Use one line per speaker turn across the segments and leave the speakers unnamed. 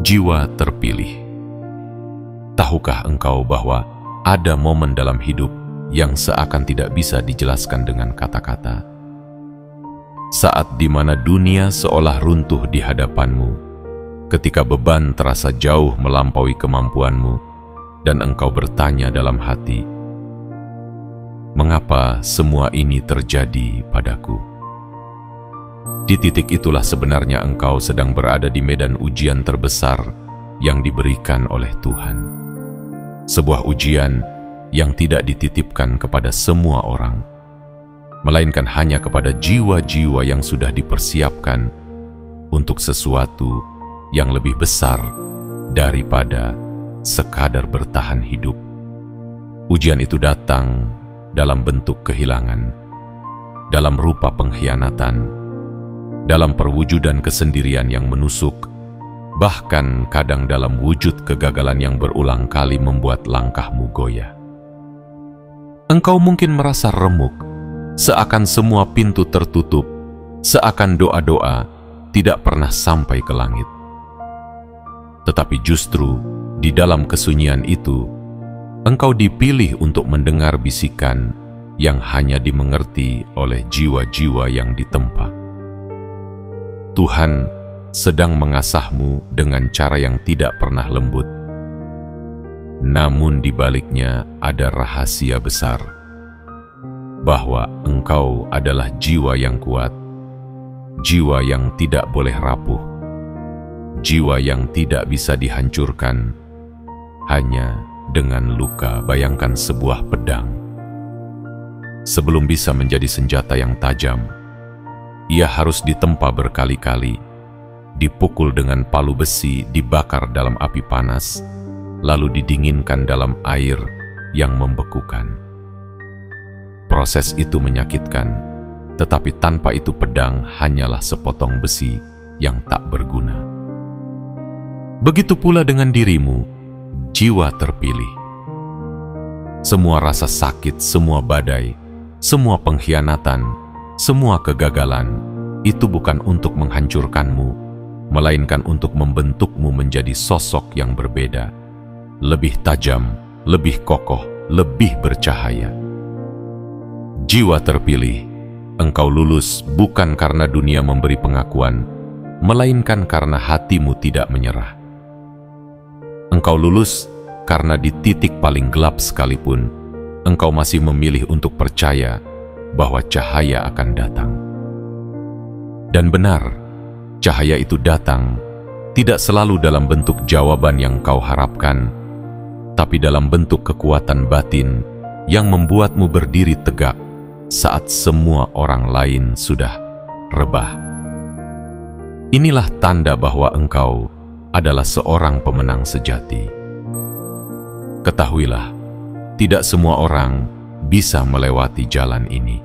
Jiwa terpilih. Tahukah engkau bahwa ada momen dalam hidup yang seakan tidak bisa dijelaskan dengan kata-kata? Saat di mana dunia seolah runtuh di hadapanmu, ketika beban terasa jauh melampaui kemampuanmu, dan engkau bertanya dalam hati, mengapa semua ini terjadi padaku? Di titik itulah sebenarnya engkau sedang berada di medan ujian terbesar yang diberikan oleh Tuhan. Sebuah ujian yang tidak dititipkan kepada semua orang, melainkan hanya kepada jiwa-jiwa yang sudah dipersiapkan untuk sesuatu yang lebih besar daripada sekadar bertahan hidup. Ujian itu datang dalam bentuk kehilangan, dalam rupa pengkhianatan, dalam perwujudan kesendirian yang menusuk, bahkan kadang dalam wujud kegagalan yang berulang kali membuat langkahmu goyah. Engkau mungkin merasa remuk, seakan semua pintu tertutup, seakan doa-doa tidak pernah sampai ke langit. Tetapi justru di dalam kesunyian itu, engkau dipilih untuk mendengar bisikan yang hanya dimengerti oleh jiwa-jiwa yang ditempa. Tuhan sedang mengasahmu dengan cara yang tidak pernah lembut. Namun di baliknya ada rahasia besar, bahwa engkau adalah jiwa yang kuat, jiwa yang tidak boleh rapuh, jiwa yang tidak bisa dihancurkan hanya dengan luka. Bayangkan sebuah pedang. Sebelum bisa menjadi senjata yang tajam, ia harus ditempa berkali-kali, dipukul dengan palu besi, dibakar dalam api panas, lalu didinginkan dalam air yang membekukan. Proses itu menyakitkan, tetapi tanpa itu pedang hanyalah sepotong besi yang tak berguna. Begitu pula dengan dirimu, jiwa terpilih. Semua rasa sakit, semua badai, semua pengkhianatan, semua kegagalan, itu bukan untuk menghancurkanmu, melainkan untuk membentukmu menjadi sosok yang berbeda, lebih tajam, lebih kokoh, lebih bercahaya. Jiwa terpilih, engkau lulus bukan karena dunia memberi pengakuan, melainkan karena hatimu tidak menyerah. Engkau lulus karena di titik paling gelap sekalipun, engkau masih memilih untuk percaya bahwa cahaya akan datang. Dan benar, cahaya itu datang tidak selalu dalam bentuk jawaban yang kau harapkan, tapi dalam bentuk kekuatan batin yang membuatmu berdiri tegak saat semua orang lain sudah rebah. Inilah tanda bahwa engkau adalah seorang pemenang sejati. Ketahuilah, tidak semua orang bisa melewati jalan ini.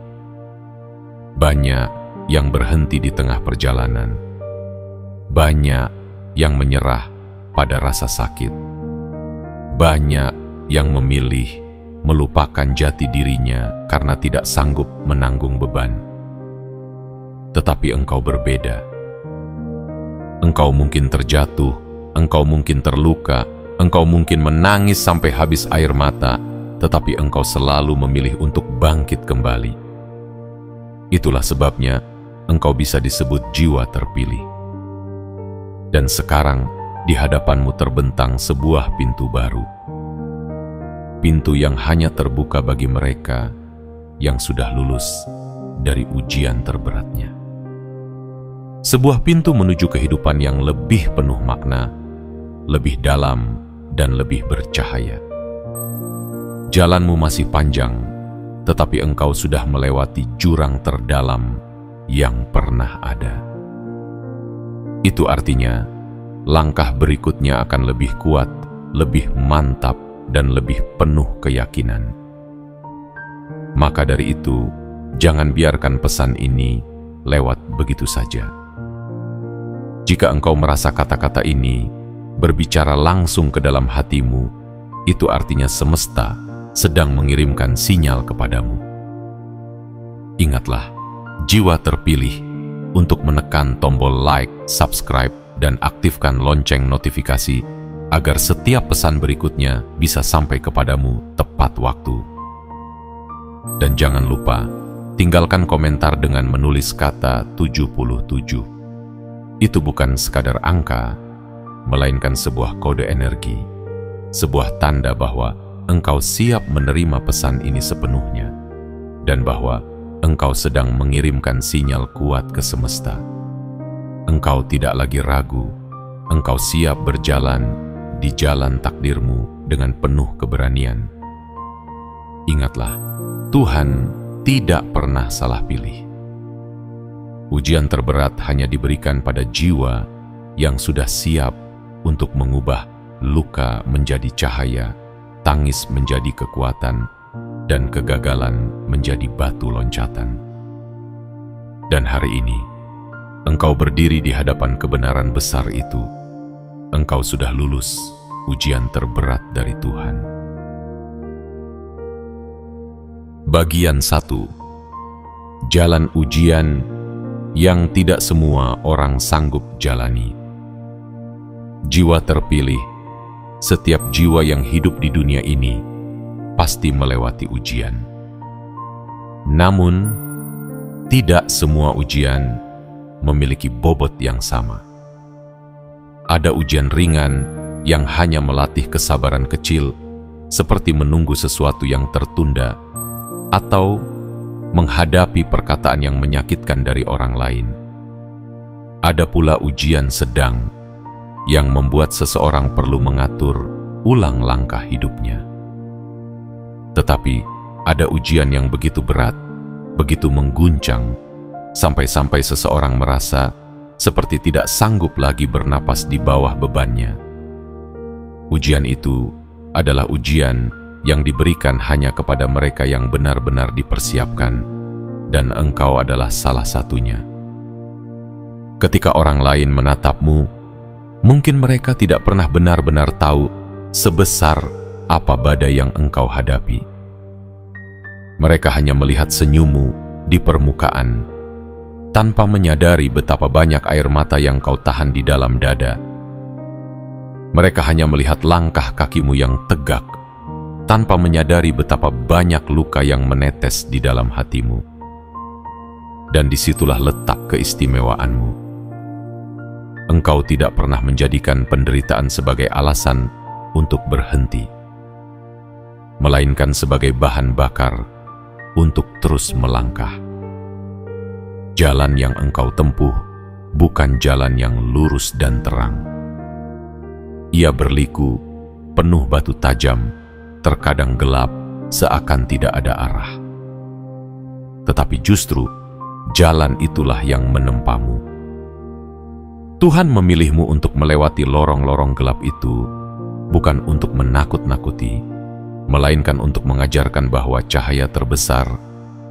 Banyak yang berhenti di tengah perjalanan. Banyak yang menyerah pada rasa sakit. Banyak yang memilih melupakan jati dirinya karena tidak sanggup menanggung beban. Tetapi engkau berbeda. Engkau mungkin terjatuh, engkau mungkin terluka, engkau mungkin menangis sampai habis air mata, tetapi engkau selalu memilih untuk bangkit kembali. Itulah sebabnya engkau bisa disebut jiwa terpilih. Dan sekarang di hadapanmu terbentang sebuah pintu baru. Pintu yang hanya terbuka bagi mereka yang sudah lulus dari ujian terberatnya. Sebuah pintu menuju kehidupan yang lebih penuh makna, lebih dalam, dan lebih bercahaya. Jalanmu masih panjang, tetapi engkau sudah melewati jurang terdalam yang pernah ada. Itu artinya, langkah berikutnya akan lebih kuat, lebih mantap, dan lebih penuh keyakinan. Maka dari itu, jangan biarkan pesan ini lewat begitu saja. Jika engkau merasa kata-kata ini berbicara langsung ke dalam hatimu, itu artinya semesta sedang mengirimkan sinyal kepadamu. Ingatlah, jiwa terpilih untuk menekan tombol like, subscribe, dan aktifkan lonceng notifikasi agar setiap pesan berikutnya bisa sampai kepadamu tepat waktu. Dan jangan lupa, tinggalkan komentar dengan menulis kata 77. Itu bukan sekadar angka, melainkan sebuah kode energi, sebuah tanda bahwa engkau siap menerima pesan ini sepenuhnya, dan bahwa engkau sedang mengirimkan sinyal kuat ke semesta. Engkau tidak lagi ragu, engkau siap berjalan di jalan takdirmu dengan penuh keberanian. Ingatlah, Tuhan tidak pernah salah pilih. Ujian terberat hanya diberikan pada jiwa yang sudah siap untuk mengubah luka menjadi cahaya, tangis menjadi kekuatan, dan kegagalan menjadi batu loncatan. Dan hari ini, engkau berdiri di hadapan kebenaran besar itu. Engkau sudah lulus ujian terberat dari Tuhan. Bagian 1. Jalan ujian yang tidak semua orang sanggup jalani. Jiwa terpilih, setiap jiwa yang hidup di dunia ini pasti melewati ujian. Namun, tidak semua ujian memiliki bobot yang sama. Ada ujian ringan yang hanya melatih kesabaran kecil, seperti menunggu sesuatu yang tertunda, atau menghadapi perkataan yang menyakitkan dari orang lain. Ada pula ujian sedang yang membuat seseorang perlu mengatur ulang langkah hidupnya. Tetapi ada ujian yang begitu berat, begitu mengguncang, sampai-sampai seseorang merasa seperti tidak sanggup lagi bernapas di bawah bebannya. Ujian itu adalah ujian yang diberikan hanya kepada mereka yang benar-benar dipersiapkan, dan engkau adalah salah satunya. Ketika orang lain menatapmu, mungkin mereka tidak pernah benar-benar tahu sebesar apa badai yang engkau hadapi. Mereka hanya melihat senyummu di permukaan, tanpa menyadari betapa banyak air mata yang kau tahan di dalam dada. Mereka hanya melihat langkah kakimu yang tegak, tanpa menyadari betapa banyak luka yang menetes di dalam hatimu. Dan disitulah letak keistimewaanmu. Engkau tidak pernah menjadikan penderitaan sebagai alasan untuk berhenti, melainkan sebagai bahan bakar untuk terus melangkah. Jalan yang engkau tempuh bukan jalan yang lurus dan terang. Ia berliku, penuh batu tajam, terkadang gelap, seakan tidak ada arah. Tetapi justru jalan itulah yang menempamu. Tuhan memilihmu untuk melewati lorong-lorong gelap itu, bukan untuk menakut-nakuti, melainkan untuk mengajarkan bahwa cahaya terbesar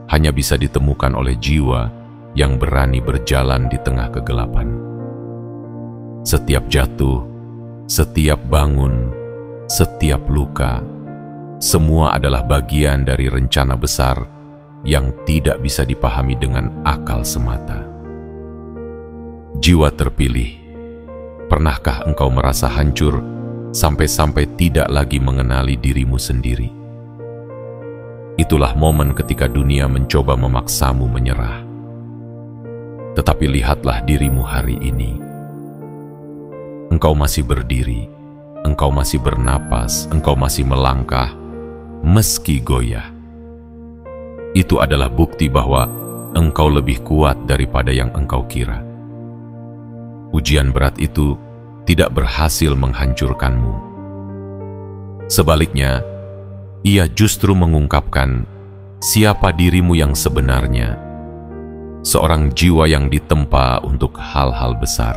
hanya bisa ditemukan oleh jiwa yang berani berjalan di tengah kegelapan. Setiap jatuh, setiap bangun, setiap luka, semua adalah bagian dari rencana besar yang tidak bisa dipahami dengan akal semata. Jiwa terpilih, pernahkah engkau merasa hancur sampai-sampai tidak lagi mengenali dirimu sendiri? Itulah momen ketika dunia mencoba memaksamu menyerah. Tetapi lihatlah dirimu hari ini. Engkau masih berdiri, engkau masih bernapas, engkau masih melangkah, meski goyah. Itu adalah bukti bahwa engkau lebih kuat daripada yang engkau kira. Ujian berat itu tidak berhasil menghancurkanmu. Sebaliknya, ia justru mengungkapkan siapa dirimu yang sebenarnya, seorang jiwa yang ditempa untuk hal-hal besar.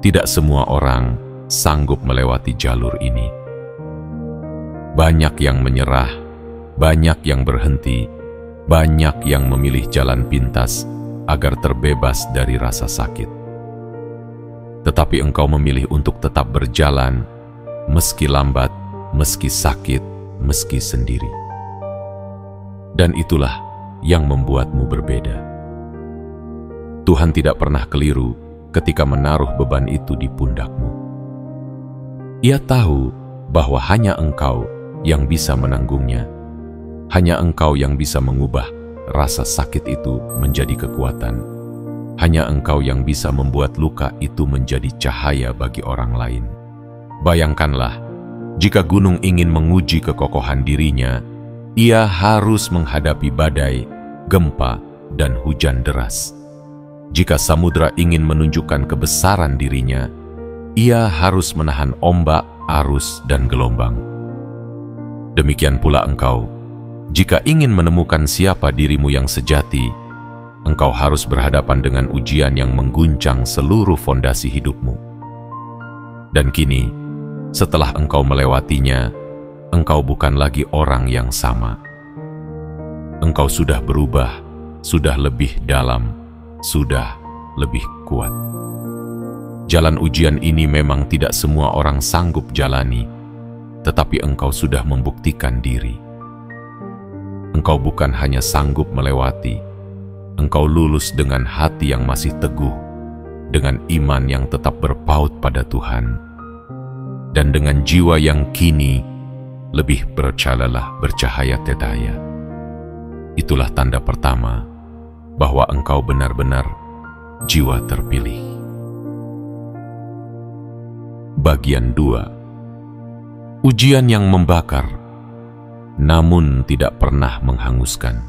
Tidak semua orang sanggup melewati jalur ini. Banyak yang menyerah, banyak yang berhenti, banyak yang memilih jalan pintas agar terbebas dari rasa sakit. Tetapi engkau memilih untuk tetap berjalan, meski lambat, meski sakit, meski sendiri. Dan itulah yang membuatmu berbeda. Tuhan tidak pernah keliru ketika menaruh beban itu di pundakmu. Ia tahu bahwa hanya Engkau yang bisa menanggungnya. Hanya Engkau yang bisa mengubah rasa sakit itu menjadi kekuatan. Hanya Engkau yang bisa membuat luka itu menjadi cahaya bagi orang lain. Bayangkanlah, jika gunung ingin menguji kekokohan dirinya, ia harus menghadapi badai, gempa, dan hujan deras. Jika samudra ingin menunjukkan kebesaran dirinya, ia harus menahan ombak, arus, dan gelombang. Demikian pula engkau, jika ingin menemukan siapa dirimu yang sejati, engkau harus berhadapan dengan ujian yang mengguncang seluruh fondasi hidupmu. Dan kini, setelah engkau melewatinya, engkau bukan lagi orang yang sama. Engkau sudah berubah, sudah lebih dalam, sudah lebih kuat. Jalan ujian ini memang tidak semua orang sanggup jalani, tetapi engkau sudah membuktikan diri. Engkau bukan hanya sanggup melewati, engkau lulus dengan hati yang masih teguh, dengan iman yang tetap berpaut pada Tuhan, dan dengan jiwa yang kini lebih bercahaya tetaya. Itulah tanda pertama bahwa engkau benar-benar jiwa terpilih. Bagian 2. Ujian yang membakar, namun tidak pernah menghanguskan.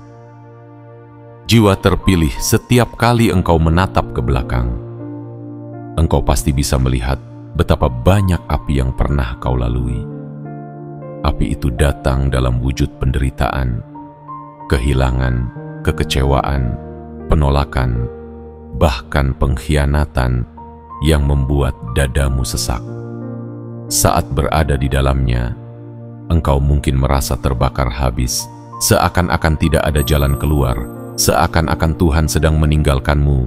Jiwa terpilih, setiap kali engkau menatap ke belakang, engkau pasti bisa melihat betapa banyak api yang pernah kau lalui. Api itu datang dalam wujud penderitaan, kehilangan, kekecewaan, penolakan, bahkan pengkhianatan yang membuat dadamu sesak. Saat berada di dalamnya, engkau mungkin merasa terbakar habis, seakan-akan tidak ada jalan keluar, seakan-akan Tuhan sedang meninggalkanmu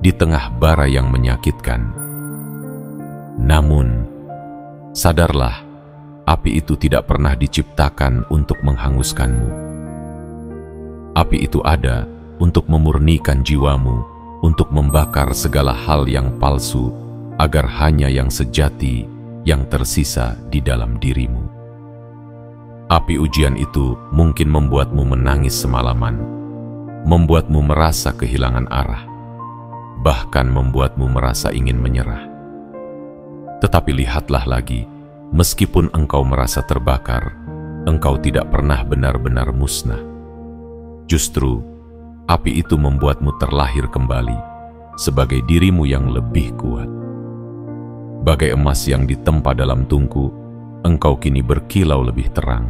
di tengah bara yang menyakitkan. Namun, sadarlah, api itu tidak pernah diciptakan untuk menghanguskanmu. Api itu ada untuk memurnikan jiwamu, untuk membakar segala hal yang palsu, agar hanya yang sejati yang tersisa di dalam dirimu. Api ujian itu mungkin membuatmu menangis semalaman, membuatmu merasa kehilangan arah, bahkan membuatmu merasa ingin menyerah. Tetapi lihatlah lagi, meskipun engkau merasa terbakar, engkau tidak pernah benar-benar musnah. Justru, api itu membuatmu terlahir kembali sebagai dirimu yang lebih kuat. Bagai emas yang ditempa dalam tungku, engkau kini berkilau lebih terang.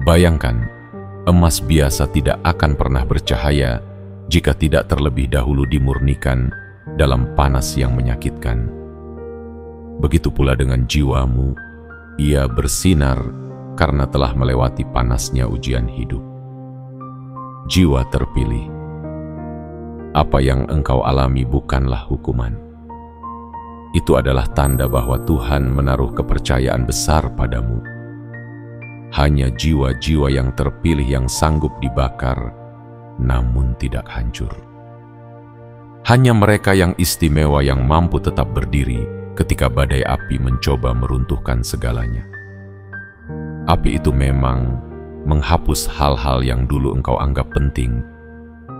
Bayangkan, emas biasa tidak akan pernah bercahaya jika tidak terlebih dahulu dimurnikan dalam panas yang menyakitkan. Begitu pula dengan jiwamu, ia bersinar karena telah melewati panasnya ujian hidup. Jiwa terpilih, apa yang engkau alami bukanlah hukuman. Itu adalah tanda bahwa Tuhan menaruh kepercayaan besar padamu. Hanya jiwa-jiwa yang terpilih yang sanggup dibakar, namun tidak hancur. Hanya mereka yang istimewa yang mampu tetap berdiri ketika badai api mencoba meruntuhkan segalanya. Api itu memang menghapus hal-hal yang dulu engkau anggap penting.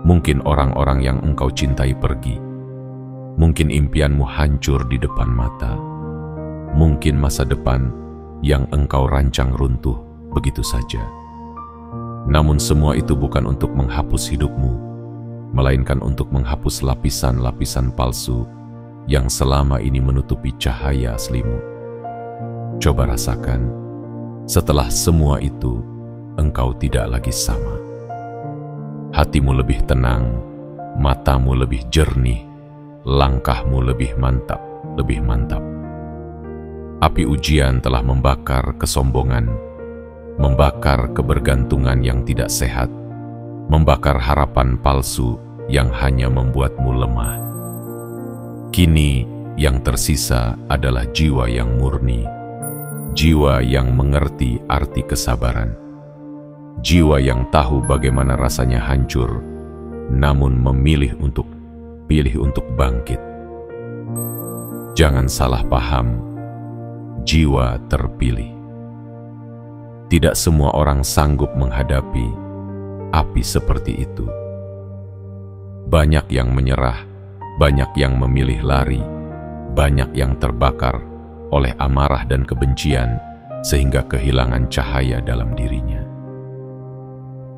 Mungkin orang-orang yang engkau cintai pergi. Mungkin impianmu hancur di depan mata. Mungkin masa depan yang engkau rancang runtuh begitu saja. Namun semua itu bukan untuk menghapus hidupmu, melainkan untuk menghapus lapisan-lapisan palsu yang selama ini menutupi cahaya aslimu. Coba rasakan, setelah semua itu, engkau tidak lagi sama. Hatimu lebih tenang, matamu lebih jernih, langkahmu lebih mantap, lebih mantap. Api ujian telah membakar kesombongan, membakar kebergantungan yang tidak sehat, membakar harapan palsu yang hanya membuatmu lemah. Kini yang tersisa adalah jiwa yang murni, jiwa yang mengerti arti kesabaran, jiwa yang tahu bagaimana rasanya hancur, namun pilih untuk bangkit. Jangan salah paham, jiwa terpilih. Tidak semua orang sanggup menghadapi api seperti itu. Banyak yang menyerah, banyak yang memilih lari, banyak yang terbakar oleh amarah dan kebencian sehingga kehilangan cahaya dalam dirinya.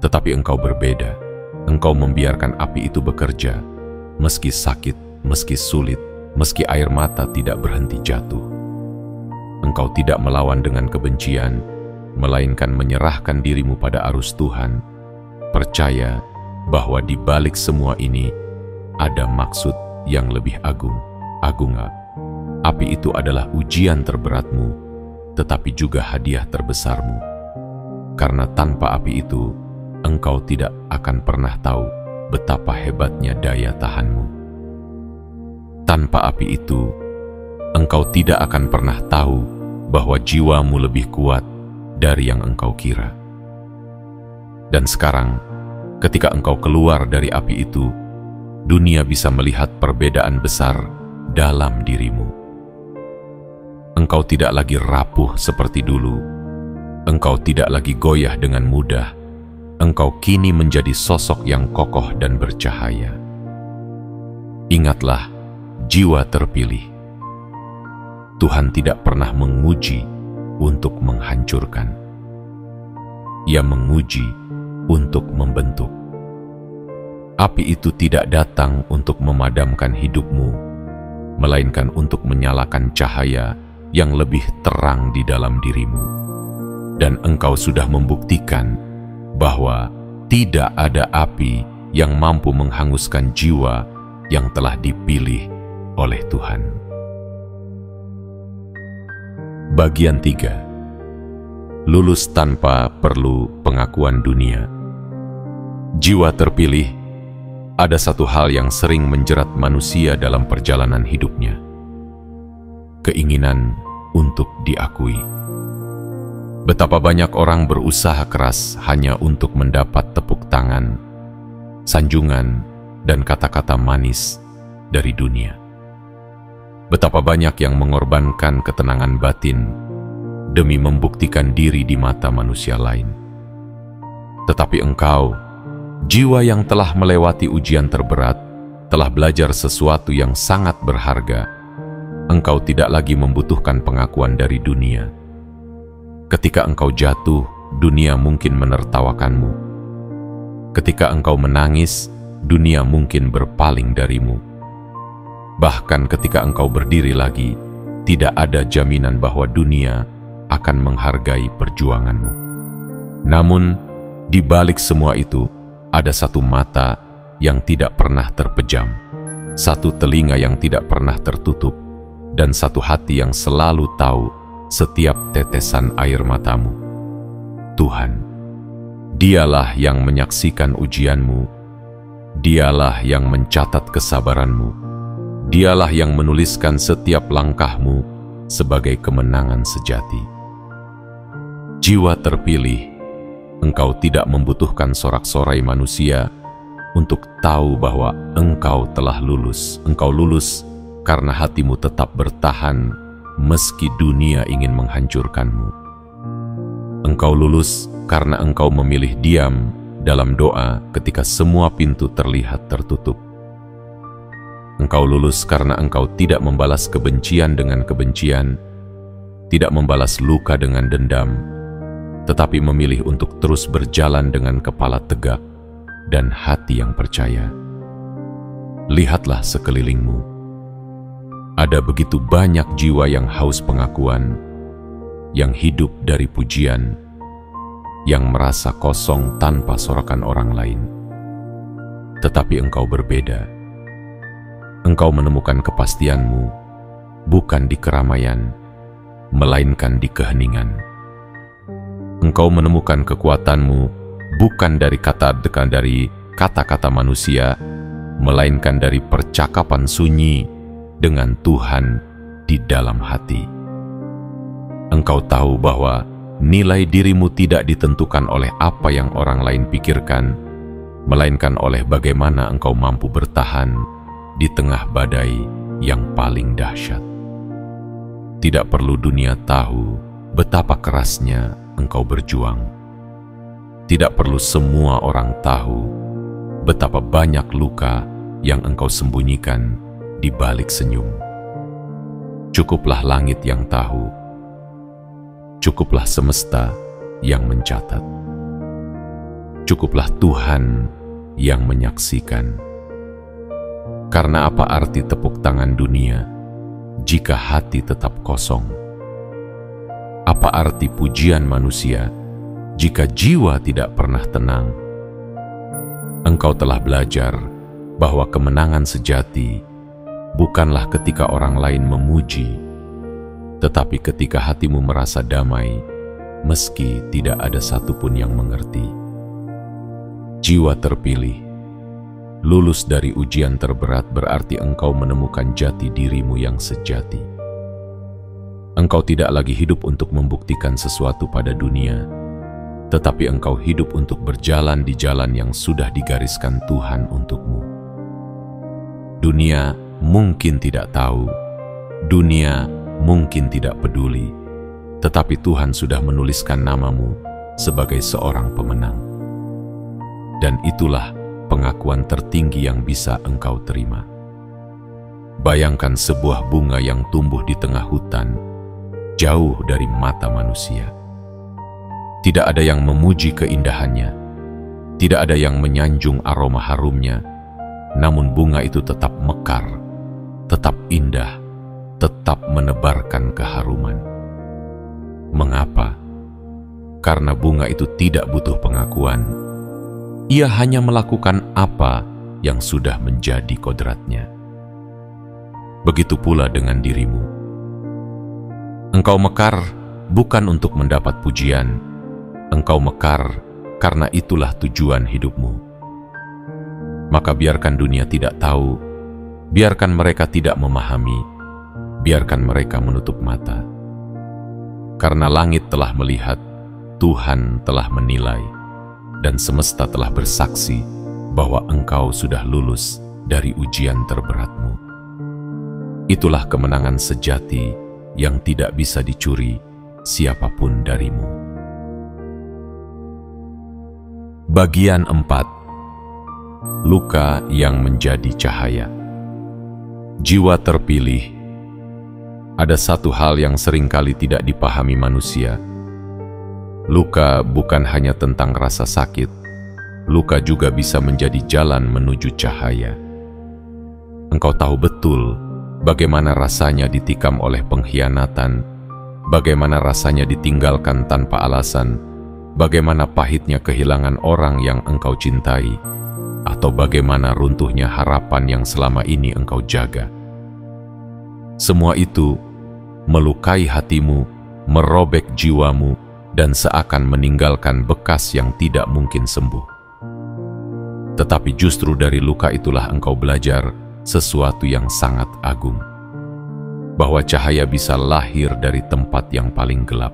Tetapi engkau berbeda. Engkau membiarkan api itu bekerja, meski sakit, meski sulit, meski air mata tidak berhenti jatuh. Engkau tidak melawan dengan kebencian, melainkan menyerahkan dirimu pada arus Tuhan. Percaya bahwa di balik semua ini ada maksud yang lebih agung. Api itu adalah ujian terberatmu, tetapi juga hadiah terbesarmu. Karena tanpa api itu, engkau tidak akan pernah tahu betapa hebatnya daya tahanmu. Tanpa api itu, engkau tidak akan pernah tahu bahwa jiwamu lebih kuat dari yang engkau kira. Dan sekarang, ketika engkau keluar dari api itu, dunia bisa melihat perbedaan besar dalam dirimu. Engkau tidak lagi rapuh seperti dulu. Engkau tidak lagi goyah dengan mudah. Engkau kini menjadi sosok yang kokoh dan bercahaya. Ingatlah, jiwa terpilih. Tuhan tidak pernah menguji untuk menghancurkan. Ia menguji untuk membentuk. Api itu tidak datang untuk memadamkan hidupmu, melainkan untuk menyalakan cahaya yang lebih terang di dalam dirimu. Dan engkau sudah membuktikan bahwa tidak ada api yang mampu menghanguskan jiwa yang telah dipilih oleh Tuhan. Bagian 3. Lulus tanpa perlu pengakuan dunia. Jiwa terpilih, ada satu hal yang sering menjerat manusia dalam perjalanan hidupnya. Keinginan untuk diakui. Betapa banyak orang berusaha keras hanya untuk mendapat tepuk tangan, sanjungan, dan kata-kata manis dari dunia. Betapa banyak yang mengorbankan ketenangan batin demi membuktikan diri di mata manusia lain. Tetapi engkau, jiwa yang telah melewati ujian terberat, telah belajar sesuatu yang sangat berharga. Engkau tidak lagi membutuhkan pengakuan dari dunia. Ketika engkau jatuh, dunia mungkin menertawakanmu. Ketika engkau menangis, dunia mungkin berpaling darimu. Bahkan ketika engkau berdiri lagi, tidak ada jaminan bahwa dunia akan menghargai perjuanganmu. Namun, di balik semua itu, ada satu mata yang tidak pernah terpejam, satu telinga yang tidak pernah tertutup, dan satu hati yang selalu tahu setiap tetesan air matamu. Tuhan, Dialah yang menyaksikan ujianmu, Dialah yang mencatat kesabaranmu, Dialah yang menuliskan setiap langkahmu sebagai kemenangan sejati. Jiwa terpilih, engkau tidak membutuhkan sorak-sorai manusia untuk tahu bahwa engkau telah lulus. Engkau lulus karena hatimu tetap bertahan meski dunia ingin menghancurkanmu. Engkau lulus karena engkau memilih diam dalam doa ketika semua pintu terlihat tertutup. Engkau lulus karena engkau tidak membalas kebencian dengan kebencian, tidak membalas luka dengan dendam, tetapi memilih untuk terus berjalan dengan kepala tegak dan hati yang percaya. Lihatlah sekelilingmu. Ada begitu banyak jiwa yang haus pengakuan, yang hidup dari pujian, yang merasa kosong tanpa sorakan orang lain. Tetapi engkau berbeda. Engkau menemukan kepastianmu bukan di keramaian, melainkan di keheningan. Engkau menemukan kekuatanmu bukan dari kata-kata manusia, melainkan dari percakapan sunyi dengan Tuhan di dalam hati. Engkau tahu bahwa nilai dirimu tidak ditentukan oleh apa yang orang lain pikirkan, melainkan oleh bagaimana engkau mampu bertahan di tengah badai yang paling dahsyat. Tidak perlu dunia tahu betapa kerasnya engkau berjuang. Tidak perlu semua orang tahu betapa banyak luka yang engkau sembunyikan di balik senyum. Cukuplah langit yang tahu, cukuplah semesta yang mencatat, cukuplah Tuhan yang menyaksikan. Karena apa arti tepuk tangan dunia jika hati tetap kosong? Apa arti pujian manusia jika jiwa tidak pernah tenang? Engkau telah belajar bahwa kemenangan sejati bukanlah ketika orang lain memuji, tetapi ketika hatimu merasa damai, meski tidak ada satupun yang mengerti. Jiwa terpilih, lulus dari ujian terberat berarti engkau menemukan jati dirimu yang sejati. Engkau tidak lagi hidup untuk membuktikan sesuatu pada dunia, tetapi engkau hidup untuk berjalan di jalan yang sudah digariskan Tuhan untukmu. Dunia mungkin tidak tahu, dunia mungkin tidak peduli, tetapi Tuhan sudah menuliskan namamu sebagai seorang pemenang. Dan itulah pengakuan tertinggi yang bisa engkau terima. Bayangkan sebuah bunga yang tumbuh di tengah hutan, jauh dari mata manusia. Tidak ada yang memuji keindahannya, tidak ada yang menyanjung aroma harumnya, namun bunga itu tetap mekar, tetap indah, tetap menebarkan keharuman. Mengapa? Karena bunga itu tidak butuh pengakuan. Ia hanya melakukan apa yang sudah menjadi kodratnya. Begitu pula dengan dirimu. Engkau mekar bukan untuk mendapat pujian. Engkau mekar karena itulah tujuan hidupmu. Maka biarkan dunia tidak tahu, biarkan mereka tidak memahami, biarkan mereka menutup mata. Karena langit telah melihat, Tuhan telah menilai, dan semesta telah bersaksi bahwa engkau sudah lulus dari ujian terberatmu. Itulah kemenangan sejati yang tidak bisa dicuri siapapun darimu. Bagian 4. Luka yang menjadi cahaya. Jiwa terpilih. Ada satu hal yang seringkali tidak dipahami manusia. Luka bukan hanya tentang rasa sakit, luka juga bisa menjadi jalan menuju cahaya. Engkau tahu betul bagaimana rasanya ditikam oleh pengkhianatan, bagaimana rasanya ditinggalkan tanpa alasan, bagaimana pahitnya kehilangan orang yang engkau cintai, atau bagaimana runtuhnya harapan yang selama ini engkau jaga. Semua itu melukai hatimu, merobek jiwamu, dan seakan meninggalkan bekas yang tidak mungkin sembuh. Tetapi justru dari luka itulah engkau belajar sesuatu yang sangat agung, bahwa cahaya bisa lahir dari tempat yang paling gelap.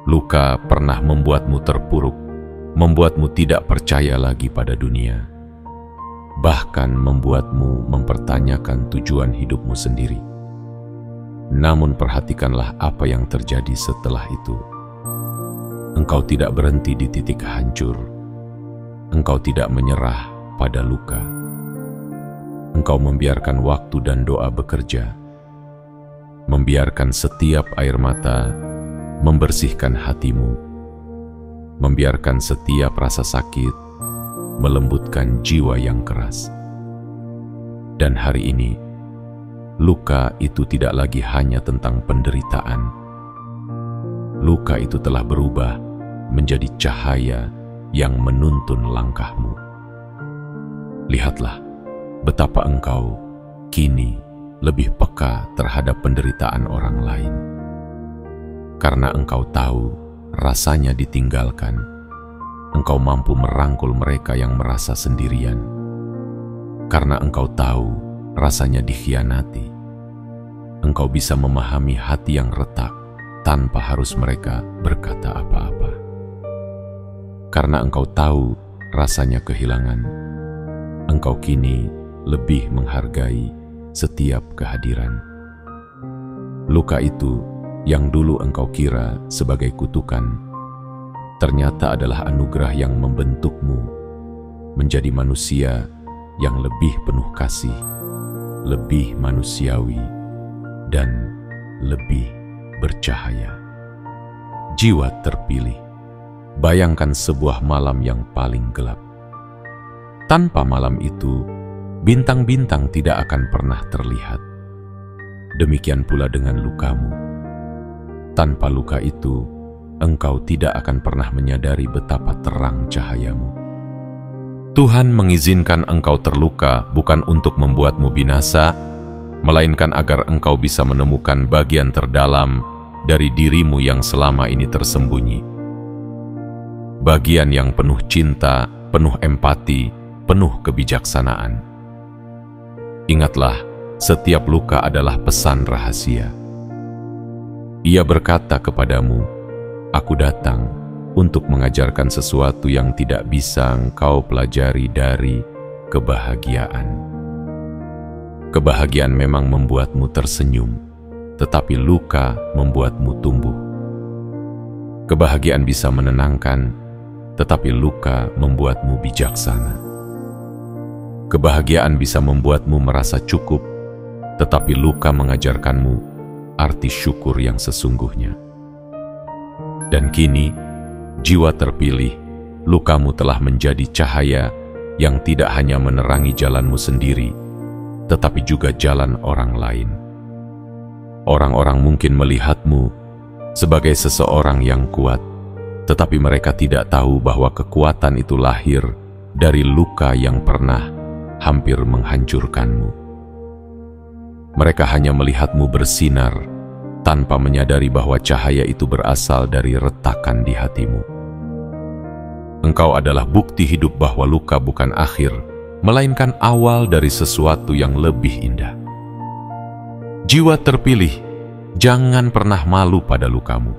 Luka pernah membuatmu terpuruk, membuatmu tidak percaya lagi pada dunia, bahkan membuatmu mempertanyakan tujuan hidupmu sendiri. Namun perhatikanlah apa yang terjadi setelah itu. Engkau tidak berhenti di titik hancur. Engkau tidak menyerah pada luka. Engkau membiarkan waktu dan doa bekerja, membiarkan setiap air mata membersihkan hatimu, membiarkan setiap rasa sakit melembutkan jiwa yang keras. Dan hari ini, luka itu tidak lagi hanya tentang penderitaan. Luka itu telah berubah menjadi cahaya yang menuntun langkahmu. Lihatlah betapa engkau kini lebih peka terhadap penderitaan orang lain. Karena engkau tahu rasanya ditinggalkan, engkau mampu merangkul mereka yang merasa sendirian. Karena engkau tahu rasanya dikhianati, engkau bisa memahami hati yang retak tanpa harus mereka berkata apa-apa. Karena engkau tahu rasanya kehilangan, engkau kini lebih menghargai setiap kehadiran. Luka itu yang dulu engkau kira sebagai kutukan, ternyata adalah anugerah yang membentukmu menjadi manusia yang lebih penuh kasih, lebih manusiawi, dan lebih bercahaya. Jiwa terpilih. Bayangkan sebuah malam yang paling gelap. Tanpa malam itu, bintang-bintang tidak akan pernah terlihat. Demikian pula dengan lukamu. Tanpa luka itu, engkau tidak akan pernah menyadari betapa terang cahayamu. Tuhan mengizinkan engkau terluka bukan untuk membuatmu binasa, melainkan agar engkau bisa menemukan bagian terdalam dari dirimu yang selama ini tersembunyi. Bagian yang penuh cinta, penuh empati, penuh kebijaksanaan. Ingatlah, setiap luka adalah pesan rahasia. Ia berkata kepadamu, "Aku datang untuk mengajarkan sesuatu yang tidak bisa engkau pelajari dari kebahagiaan." Kebahagiaan memang membuatmu tersenyum, tetapi luka membuatmu tumbuh. Kebahagiaan bisa menenangkan, tetapi luka membuatmu bijaksana. Kebahagiaan bisa membuatmu merasa cukup, tetapi luka mengajarkanmu arti syukur yang sesungguhnya. Dan kini, jiwa terpilih, lukamu telah menjadi cahaya yang tidak hanya menerangi jalanmu sendiri, tetapi juga jalan orang lain. Orang-orang mungkin melihatmu sebagai seseorang yang kuat, tetapi mereka tidak tahu bahwa kekuatan itu lahir dari luka yang pernah hampir menghancurkanmu. Mereka hanya melihatmu bersinar tanpa menyadari bahwa cahaya itu berasal dari retakan di hatimu. Engkau adalah bukti hidup bahwa luka bukan akhir, melainkan awal dari sesuatu yang lebih indah. Jiwa terpilih, jangan pernah malu pada lukamu.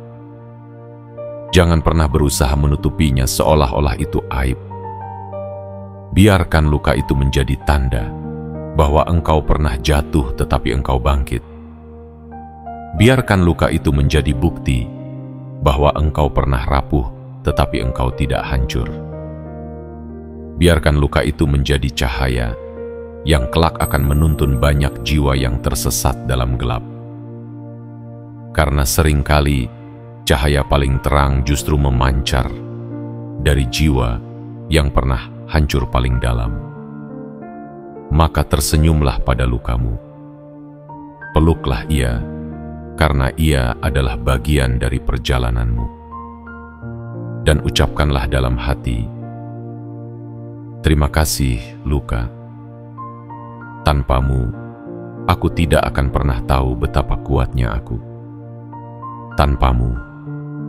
Jangan pernah berusaha menutupinya seolah-olah itu aib. Biarkan luka itu menjadi tanda bahwa engkau pernah jatuh tetapi engkau bangkit. Biarkan luka itu menjadi bukti bahwa engkau pernah rapuh tetapi engkau tidak hancur. Biarkan luka itu menjadi cahaya yang kelak akan menuntun banyak jiwa yang tersesat dalam gelap. Karena seringkali cahaya paling terang justru memancar dari jiwa yang pernah hancur paling dalam. Maka tersenyumlah pada lukamu. Peluklah ia, karena ia adalah bagian dari perjalananmu. Dan ucapkanlah dalam hati, "Terima kasih, luka. Tanpamu, aku tidak akan pernah tahu betapa kuatnya aku. Tanpamu,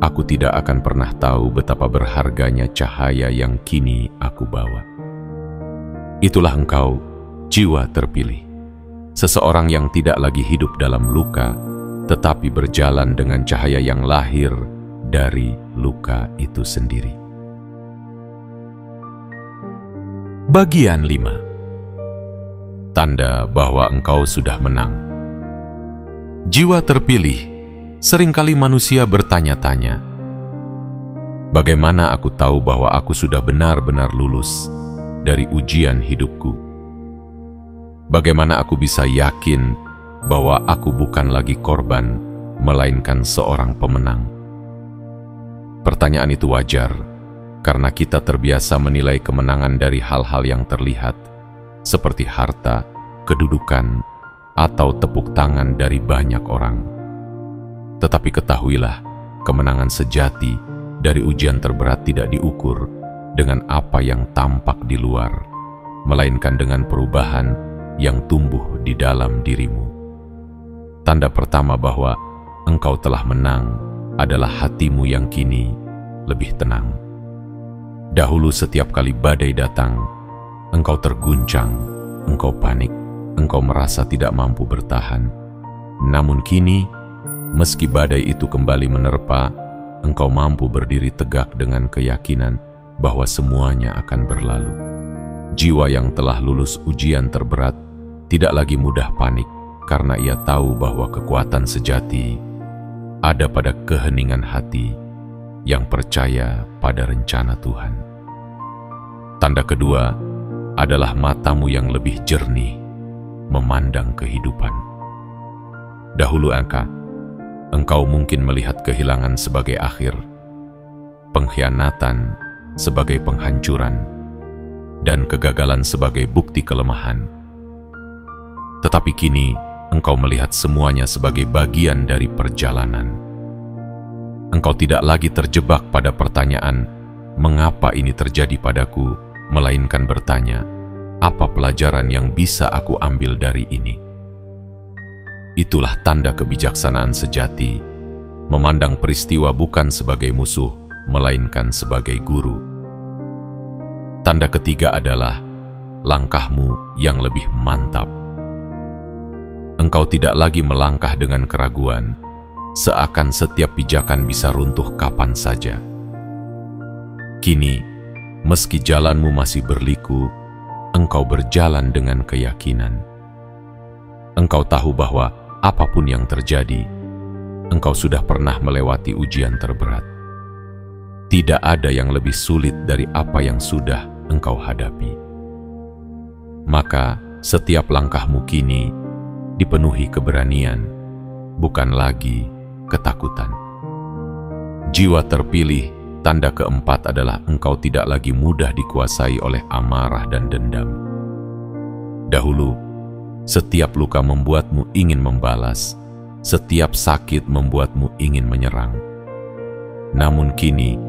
aku tidak akan pernah tahu betapa berharganya cahaya yang kini aku bawa." Itulah engkau, jiwa terpilih. Seseorang yang tidak lagi hidup dalam luka, tetapi berjalan dengan cahaya yang lahir dari luka itu sendiri. Bagian 5. Tanda bahwa engkau sudah menang. Jiwa terpilih, seringkali manusia bertanya-tanya, bagaimana aku tahu bahwa aku sudah benar-benar lulus dari ujian hidupku? Bagaimana aku bisa yakin bahwa aku bukan lagi korban, melainkan seorang pemenang? Pertanyaan itu wajar, karena kita terbiasa menilai kemenangan dari hal-hal yang terlihat, seperti harta, kedudukan, atau tepuk tangan dari banyak orang. Tetapi ketahuilah, kemenangan sejati dari ujian terberat tidak diukur dengan apa yang tampak di luar, melainkan dengan perubahan yang tumbuh di dalam dirimu. Tanda pertama bahwa engkau telah menang adalah hatimu yang kini lebih tenang. Dahulu setiap kali badai datang, engkau terguncang, engkau panik, engkau merasa tidak mampu bertahan. Namun kini, meski badai itu kembali menerpa, engkau mampu berdiri tegak dengan keyakinan bahwa semuanya akan berlalu. Jiwa yang telah lulus ujian terberat tidak lagi mudah panik, karena ia tahu bahwa kekuatan sejati ada pada keheningan hati yang percaya pada rencana Tuhan. Tanda kedua adalah matamu yang lebih jernih memandang kehidupan. Dahulu engkau mungkin melihat kehilangan sebagai akhir, pengkhianatan sebagai penghancuran, dan kegagalan sebagai bukti kelemahan. Tetapi kini engkau melihat semuanya sebagai bagian dari perjalanan. Engkau tidak lagi terjebak pada pertanyaan, "Mengapa ini terjadi padaku?" melainkan bertanya, "Apa pelajaran yang bisa aku ambil dari ini?" Itulah tanda kebijaksanaan sejati, memandang peristiwa bukan sebagai musuh, melainkan sebagai guru. Tanda ketiga adalah langkahmu yang lebih mantap. Engkau tidak lagi melangkah dengan keraguan, seakan setiap pijakan bisa runtuh kapan saja. Kini, meski jalanmu masih berliku, engkau berjalan dengan keyakinan. Engkau tahu bahwa apapun yang terjadi, engkau sudah pernah melewati ujian terberat. Tidak ada yang lebih sulit dari apa yang sudah engkau hadapi. Maka setiap langkahmu kini dipenuhi keberanian, bukan lagi ketakutan. Jiwa terpilih, tanda keempat adalah engkau tidak lagi mudah dikuasai oleh amarah dan dendam. Dahulu, setiap luka membuatmu ingin membalas, setiap sakit membuatmu ingin menyerang. Namun kini,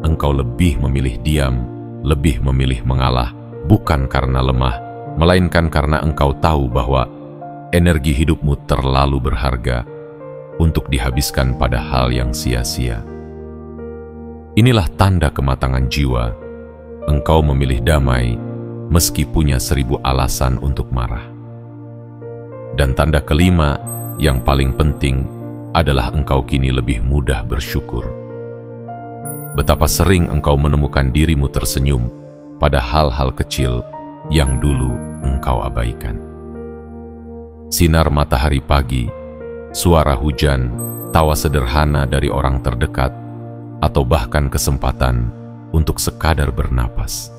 engkau lebih memilih diam, lebih memilih mengalah, bukan karena lemah, melainkan karena engkau tahu bahwa energi hidupmu terlalu berharga untuk dihabiskan pada hal yang sia-sia. Inilah tanda kematangan jiwa. Engkau memilih damai meski punya 1000 alasan untuk marah. Dan tanda kelima yang paling penting adalah engkau kini lebih mudah bersyukur. Betapa sering engkau menemukan dirimu tersenyum pada hal-hal kecil yang dulu engkau abaikan. Sinar matahari pagi, suara hujan, tawa sederhana dari orang terdekat, atau bahkan kesempatan untuk sekadar bernapas.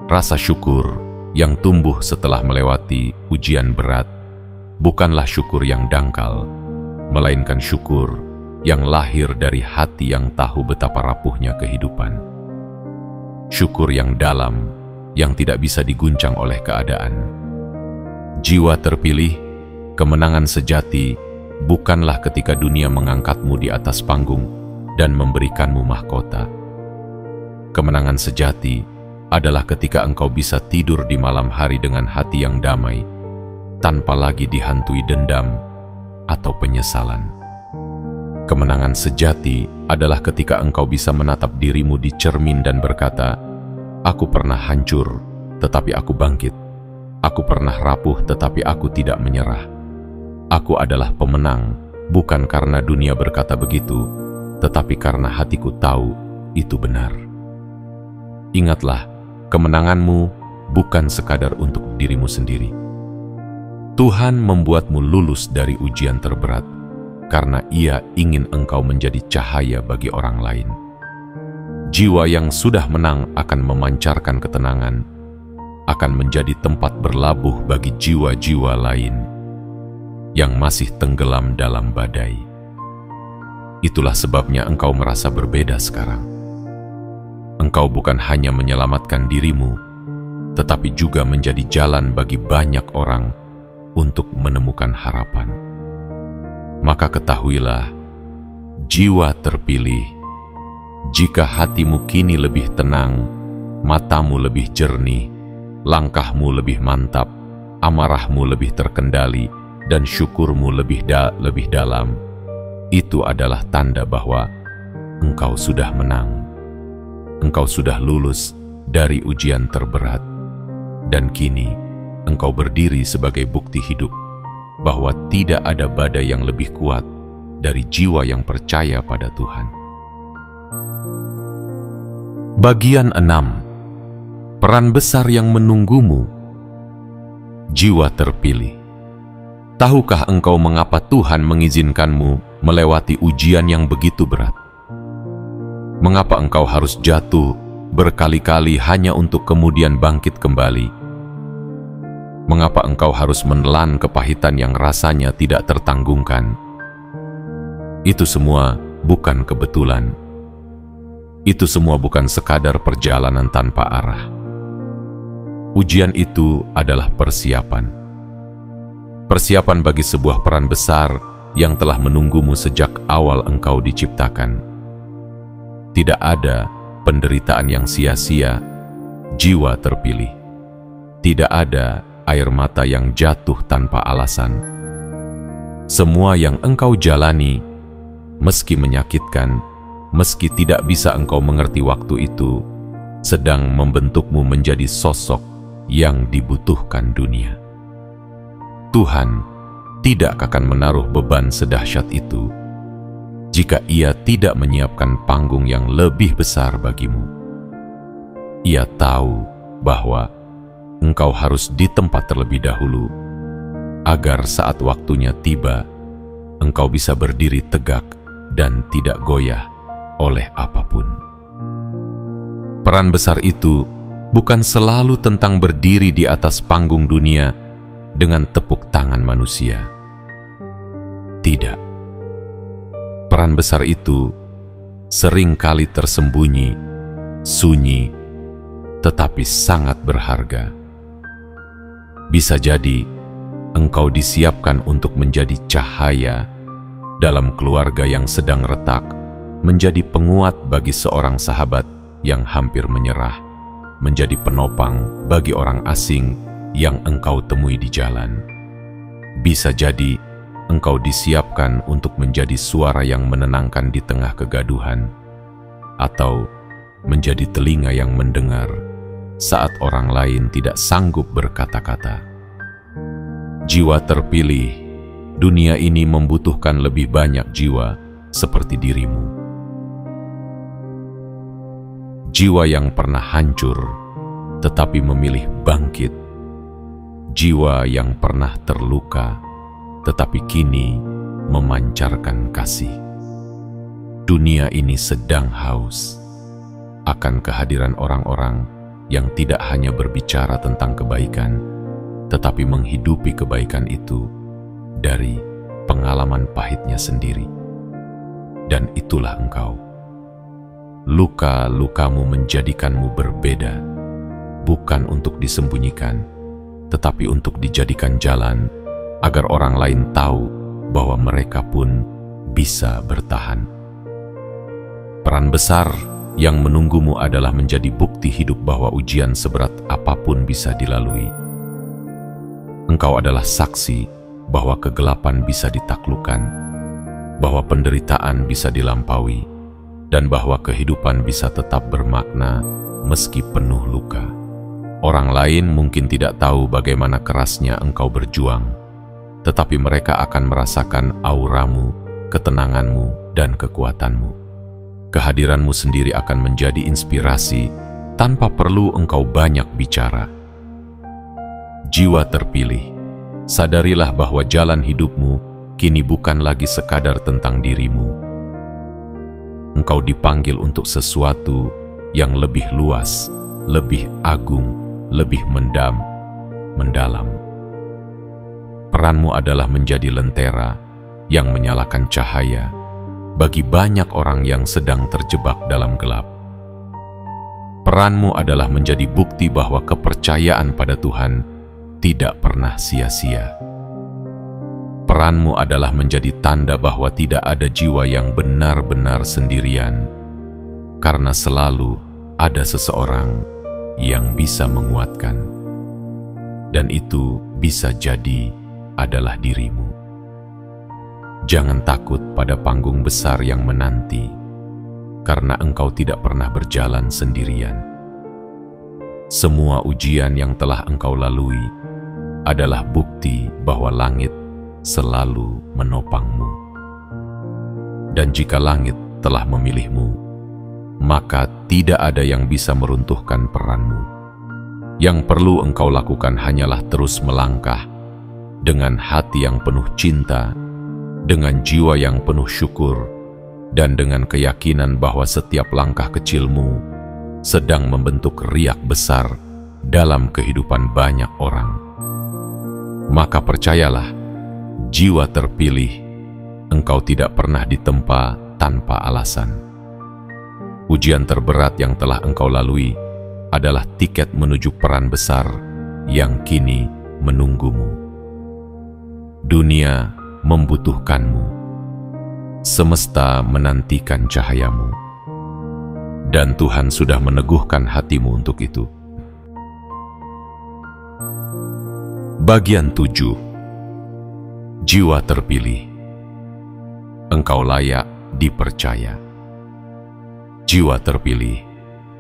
Rasa syukur yang tumbuh setelah melewati ujian berat bukanlah syukur yang dangkal, melainkan syukur yang lahir dari hati yang tahu betapa rapuhnya kehidupan. Syukur yang dalam, yang tidak bisa diguncang oleh keadaan. Jiwa terpilih, kemenangan sejati bukanlah ketika dunia mengangkatmu di atas panggung dan memberikanmu mahkota. Kemenangan sejati adalah ketika engkau bisa tidur di malam hari dengan hati yang damai, tanpa lagi dihantui dendam atau penyesalan. Kemenangan sejati adalah ketika engkau bisa menatap dirimu di cermin dan berkata, "Aku pernah hancur, tetapi aku bangkit. Aku pernah rapuh, tetapi aku tidak menyerah. Aku adalah pemenang, bukan karena dunia berkata begitu, tetapi karena hatiku tahu itu benar." Ingatlah, kemenanganmu bukan sekadar untuk dirimu sendiri. Tuhan membuatmu lulus dari ujian terberat, karena Ia ingin engkau menjadi cahaya bagi orang lain. Jiwa yang sudah menang akan memancarkan ketenangan, akan menjadi tempat berlabuh bagi jiwa-jiwa lain yang masih tenggelam dalam badai. Itulah sebabnya engkau merasa berbeda sekarang. Engkau bukan hanya menyelamatkan dirimu, tetapi juga menjadi jalan bagi banyak orang untuk menemukan harapan. Maka ketahuilah, jiwa terpilih, jika hatimu kini lebih tenang, matamu lebih jernih, langkahmu lebih mantap, amarahmu lebih terkendali, dan syukurmu lebih dalam, itu adalah tanda bahwa engkau sudah menang. Engkau sudah lulus dari ujian terberat, dan kini engkau berdiri sebagai bukti hidup bahwa tidak ada badai yang lebih kuat dari jiwa yang percaya pada Tuhan. Bagian 6. Peran besar yang menunggumu. Jiwa terpilih. Tahukah engkau mengapa Tuhan mengizinkanmu melewati ujian yang begitu berat? Mengapa engkau harus jatuh berkali-kali hanya untuk kemudian bangkit kembali? Mengapa engkau harus menelan kepahitan yang rasanya tidak tertanggungkan? Itu semua bukan kebetulan. Itu semua bukan sekadar perjalanan tanpa arah. Ujian itu adalah persiapan. Persiapan bagi sebuah peran besar yang telah menunggumu sejak awal engkau diciptakan. Tidak ada penderitaan yang sia-sia, jiwa terpilih. Tidak ada air mata yang jatuh tanpa alasan. Semua yang engkau jalani, meski menyakitkan, meski tidak bisa engkau mengerti waktu itu, sedang membentukmu menjadi sosok yang dibutuhkan dunia. Tuhan tidak akan menaruh beban sedahsyat itu jika Ia tidak menyiapkan panggung yang lebih besar bagimu. Ia tahu bahwa engkau harus di tempat terlebih dahulu, agar saat waktunya tiba, engkau bisa berdiri tegak dan tidak goyah oleh apapun. Peran besar itu bukan selalu tentang berdiri di atas panggung dunia dengan tepuk tangan manusia. Tidak. Peran besar itu sering kali tersembunyi, sunyi, tetapi sangat berharga. Bisa jadi engkau disiapkan untuk menjadi cahaya dalam keluarga yang sedang retak, menjadi penguat bagi seorang sahabat yang hampir menyerah, menjadi penopang bagi orang asing yang engkau temui di jalan. Bisa jadi engkau disiapkan untuk menjadi suara yang menenangkan di tengah kegaduhan, atau menjadi telinga yang mendengar saat orang lain tidak sanggup berkata-kata. Jiwa terpilih, dunia ini membutuhkan lebih banyak jiwa seperti dirimu. Jiwa yang pernah hancur tetapi memilih bangkit. Jiwa yang pernah terluka tetapi kini memancarkan kasih. Dunia ini sedang haus akan kehadiran orang-orang yang tidak hanya berbicara tentang kebaikan, tetapi menghidupi kebaikan itu dari pengalaman pahitnya sendiri. Dan itulah engkau. Luka-lukamu menjadikanmu berbeda, bukan untuk disembunyikan, tetapi untuk dijadikan jalan agar orang lain tahu bahwa mereka pun bisa bertahan. Peran besar yang menunggumu adalah menjadi bukti hidup bahwa ujian seberat apapun bisa dilalui. Engkau adalah saksi bahwa kegelapan bisa ditaklukkan, bahwa penderitaan bisa dilampaui, dan bahwa kehidupan bisa tetap bermakna meski penuh luka. Orang lain mungkin tidak tahu bagaimana kerasnya engkau berjuang, tetapi mereka akan merasakan auramu, ketenanganmu, dan kekuatanmu. Kehadiranmu sendiri akan menjadi inspirasi tanpa perlu engkau banyak bicara. Jiwa terpilih, sadarilah bahwa jalan hidupmu kini bukan lagi sekadar tentang dirimu. Engkau dipanggil untuk sesuatu yang lebih luas, lebih agung, lebih mendalam. Peranmu adalah menjadi lentera yang menyalakan cahaya bagi banyak orang yang sedang terjebak dalam gelap. Peranmu adalah menjadi bukti bahwa kepercayaan pada Tuhan tidak pernah sia-sia. Peranmu adalah menjadi tanda bahwa tidak ada jiwa yang benar-benar sendirian, karena selalu ada seseorang yang bisa menguatkan. Dan itu bisa jadi adalah dirimu. Jangan takut pada panggung besar yang menanti, karena engkau tidak pernah berjalan sendirian. Semua ujian yang telah engkau lalui adalah bukti bahwa langit selalu menopangmu. Dan jika langit telah memilihmu, maka tidak ada yang bisa meruntuhkan peranmu. Yang perlu engkau lakukan hanyalah terus melangkah, dengan hati yang penuh cinta, dengan jiwa yang penuh syukur, dan dengan keyakinan bahwa setiap langkah kecilmu sedang membentuk riak besar dalam kehidupan banyak orang. Maka percayalah, jiwa terpilih, engkau tidak pernah ditempa tanpa alasan. Ujian terberat yang telah engkau lalui adalah tiket menuju peran besar yang kini menunggumu. Dunia membutuhkanmu, semesta menantikan cahayamu, dan Tuhan sudah meneguhkan hatimu untuk itu. Bagian 7. Jiwa terpilih. Engkau layak dipercaya. Jiwa terpilih,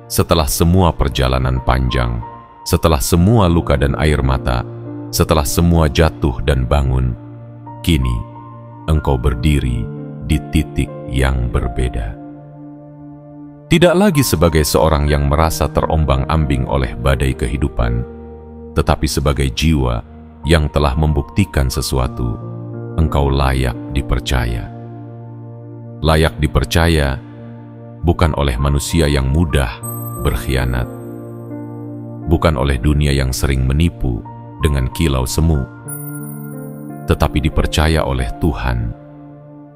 setelah semua perjalanan panjang, setelah semua luka dan air mata, setelah semua jatuh dan bangun, kini engkau berdiri di titik yang berbeda. Tidak lagi sebagai seorang yang merasa terombang-ambing oleh badai kehidupan, tetapi sebagai jiwa yang telah membuktikan sesuatu. Engkau layak dipercaya. Layak dipercaya bukan oleh manusia yang mudah berkhianat, bukan oleh dunia yang sering menipu dengan kilau semu, tetapi dipercaya oleh Tuhan,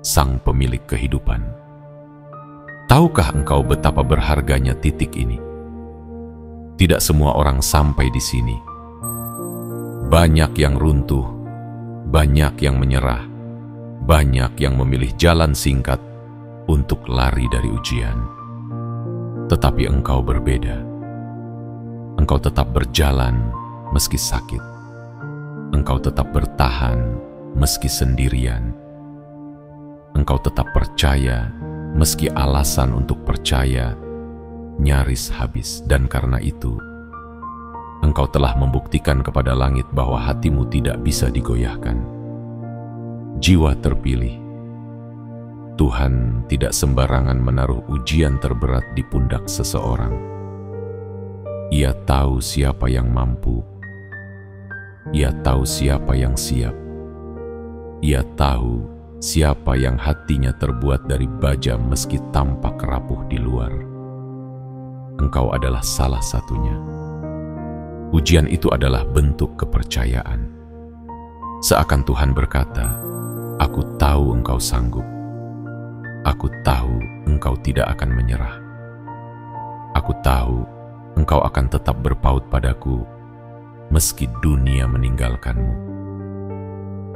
Sang Pemilik kehidupan. Tahukah engkau betapa berharganya titik ini? Tidak semua orang sampai di sini. Banyak yang runtuh, banyak yang menyerah, banyak yang memilih jalan singkat untuk lari dari ujian. Tetapi engkau berbeda. Engkau tetap berjalan meski sakit. Engkau tetap bertahan meski sendirian. Engkau tetap percaya meski alasan untuk percaya nyaris habis. Dan karena itu, engkau telah membuktikan kepada langit bahwa hatimu tidak bisa digoyahkan. Jiwa terpilih. Tuhan tidak sembarangan menaruh ujian terberat di pundak seseorang. Ia tahu siapa yang mampu. Ia tahu siapa yang siap. Ia tahu siapa yang hatinya terbuat dari baja meski tampak rapuh di luar. Engkau adalah salah satunya. Ujian itu adalah bentuk kepercayaan. Seakan Tuhan berkata, "Aku tahu engkau sanggup. Aku tahu engkau tidak akan menyerah. Aku tahu engkau akan tetap berpaut padaku meski dunia meninggalkanmu."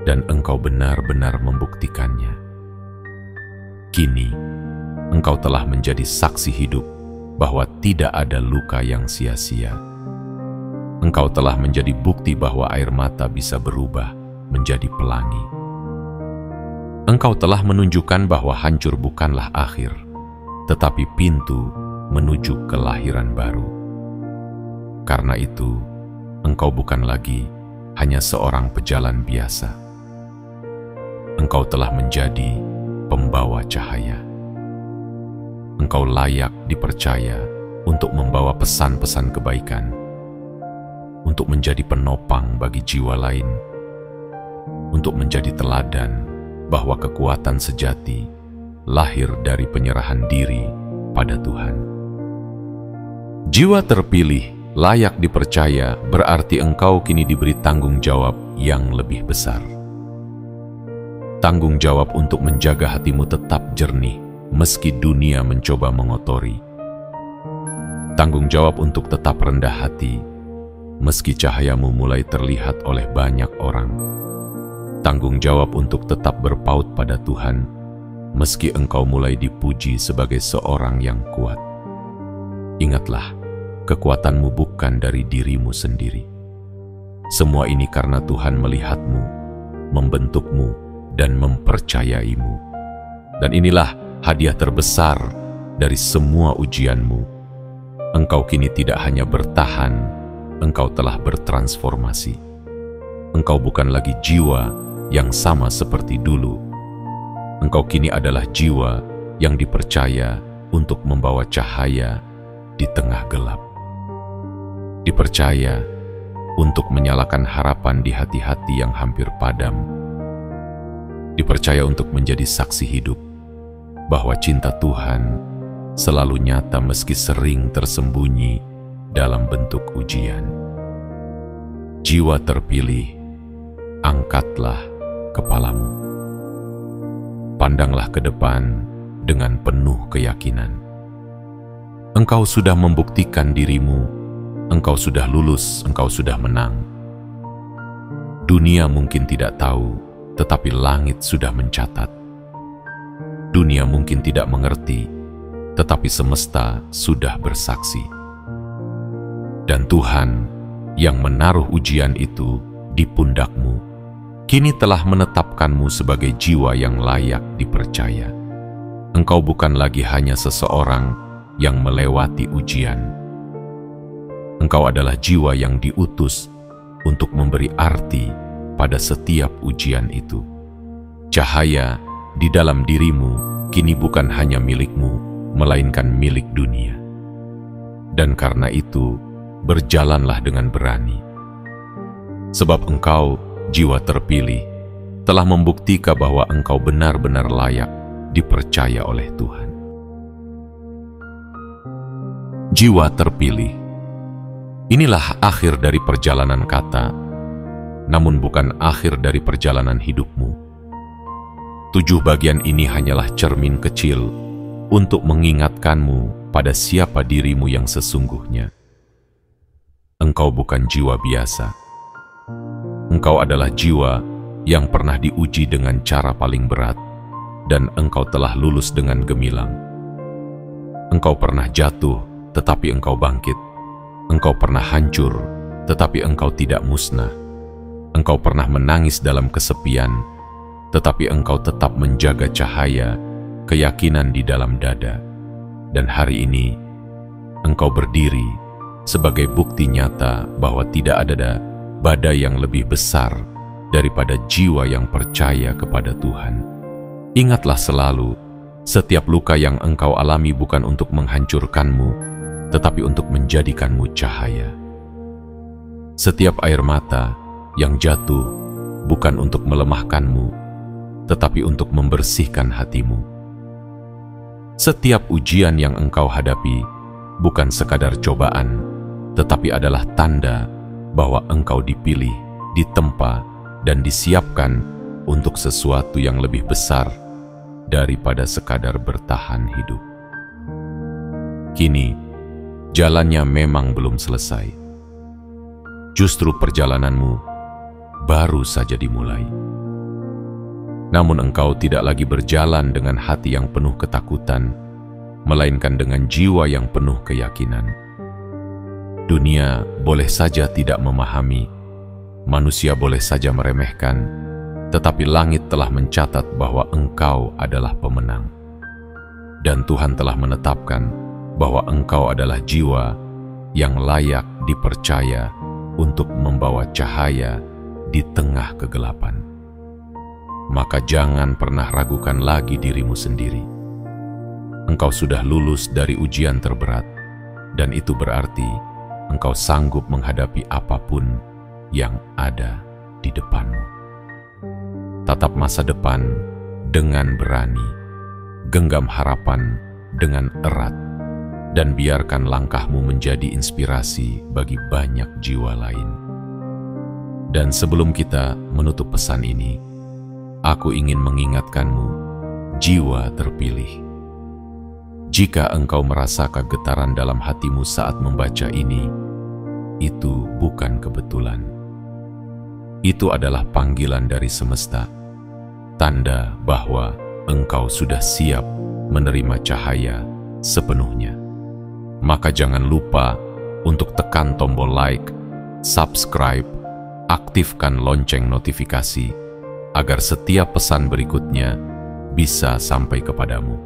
Dan engkau benar-benar membuktikannya. Kini, engkau telah menjadi saksi hidup bahwa tidak ada luka yang sia-sia. Engkau telah menjadi bukti bahwa air mata bisa berubah menjadi pelangi. Engkau telah menunjukkan bahwa hancur bukanlah akhir, tetapi pintu menuju kelahiran baru. Karena itu, engkau bukan lagi hanya seorang pejalan biasa. Engkau telah menjadi pembawa cahaya. Engkau layak dipercaya untuk membawa pesan-pesan kebaikan, untuk menjadi penopang bagi jiwa lain, untuk menjadi teladan bahwa kekuatan sejati lahir dari penyerahan diri pada Tuhan. Jiwa terpilih layak dipercaya berarti engkau kini diberi tanggung jawab yang lebih besar. Tanggung jawab untuk menjaga hatimu tetap jernih meski dunia mencoba mengotori. Tanggung jawab untuk tetap rendah hati meski cahayamu mulai terlihat oleh banyak orang. Tanggung jawab untuk tetap berpaut pada Tuhan meski engkau mulai dipuji sebagai seorang yang kuat. Ingatlah, kekuatanmu bukan dari dirimu sendiri. Semua ini karena Tuhan melihatmu, membentukmu, dan mempercayaimu. Dan inilah hadiah terbesar dari semua ujianmu. Engkau kini tidak hanya bertahan, engkau telah bertransformasi. Engkau bukan lagi jiwa yang sama seperti dulu. Engkau kini adalah jiwa yang dipercaya untuk membawa cahaya di tengah gelap. Dipercaya untuk menyalakan harapan di hati-hati yang hampir padam. Dipercaya untuk menjadi saksi hidup bahwa cinta Tuhan selalu nyata meski sering tersembunyi dalam bentuk ujian. Jiwa terpilih, angkatlah kepalamu. Pandanglah ke depan dengan penuh keyakinan. Engkau sudah membuktikan dirimu, engkau sudah lulus, engkau sudah menang. Dunia mungkin tidak tahu, tetapi langit sudah mencatat. Dunia mungkin tidak mengerti, tetapi semesta sudah bersaksi. Dan Tuhan yang menaruh ujian itu di pundakmu, kini telah menetapkanmu sebagai jiwa yang layak dipercaya. Engkau bukan lagi hanya seseorang yang melewati ujian. Engkau adalah jiwa yang diutus untuk memberi arti pada setiap ujian itu. Cahaya di dalam dirimu kini bukan hanya milikmu, melainkan milik dunia. Dan karena itu, berjalanlah dengan berani. Sebab engkau, jiwa terpilih, telah membuktikan bahwa engkau benar-benar layak dipercaya oleh Tuhan. Jiwa terpilih. Inilah akhir dari perjalanan kata, namun bukan akhir dari perjalanan hidupmu. 7 bagian ini hanyalah cermin kecil untuk mengingatkanmu pada siapa dirimu yang sesungguhnya. Engkau bukan jiwa biasa. Engkau adalah jiwa yang pernah diuji dengan cara paling berat, dan engkau telah lulus dengan gemilang. Engkau pernah jatuh, tetapi engkau bangkit. Engkau pernah hancur, tetapi engkau tidak musnah. Engkau pernah menangis dalam kesepian, tetapi engkau tetap menjaga cahaya, keyakinan di dalam dada. Dan hari ini, engkau berdiri sebagai bukti nyata bahwa tidak ada badai yang lebih besar daripada jiwa yang percaya kepada Tuhan. Ingatlah selalu, setiap luka yang engkau alami bukan untuk menghancurkanmu, tetapi untuk menjadikanmu cahaya. Setiap air mata yang jatuh bukan untuk melemahkanmu, tetapi untuk membersihkan hatimu. Setiap ujian yang engkau hadapi bukan sekadar cobaan, tetapi adalah tanda bahwa engkau dipilih, ditempa, dan disiapkan untuk sesuatu yang lebih besar daripada sekadar bertahan hidup. Kini, jalannya memang belum selesai. Justru perjalananmu baru saja dimulai. Namun engkau tidak lagi berjalan dengan hati yang penuh ketakutan, melainkan dengan jiwa yang penuh keyakinan. Dunia boleh saja tidak memahami, manusia boleh saja meremehkan, tetapi langit telah mencatat bahwa engkau adalah pemenang. Dan Tuhan telah menetapkan bahwa engkau adalah jiwa yang layak dipercaya untuk membawa cahaya di tengah kegelapan. Maka jangan pernah ragukan lagi dirimu sendiri. Engkau sudah lulus dari ujian terberat, dan itu berarti engkau sanggup menghadapi apapun yang ada di depanmu. Tatap masa depan dengan berani, genggam harapan dengan erat, dan biarkan langkahmu menjadi inspirasi bagi banyak jiwa lain. Dan sebelum kita menutup pesan ini, aku ingin mengingatkanmu, jiwa terpilih. Jika engkau merasa kegetaran dalam hatimu saat membaca ini, itu bukan kebetulan. Itu adalah panggilan dari semesta, tanda bahwa engkau sudah siap menerima cahaya sepenuhnya. Maka jangan lupa untuk tekan tombol like, subscribe, aktifkan lonceng notifikasi, agar setiap pesan berikutnya bisa sampai kepadamu.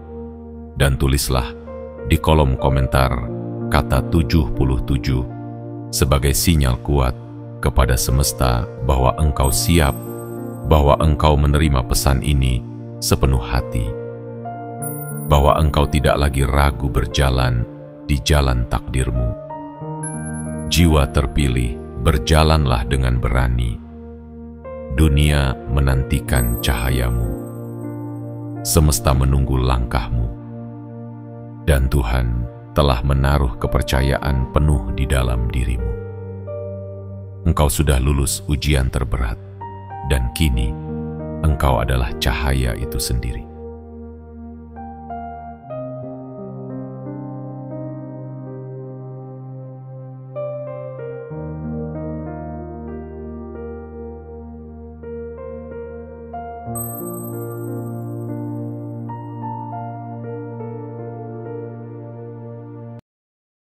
Dan tulislah di kolom komentar kata 77 sebagai sinyal kuat kepada semesta bahwa engkau siap, bahwa engkau menerima pesan ini sepenuh hati, bahwa engkau tidak lagi ragu berjalan di jalan takdirmu. Jiwa terpilih Berjalanlah dengan berani. Dunia menantikan cahayamu. Semesta menunggu langkahmu. Dan Tuhan telah menaruh kepercayaan penuh di dalam dirimu. Engkau sudah lulus ujian terberat, dan kini engkau adalah cahaya itu sendiri.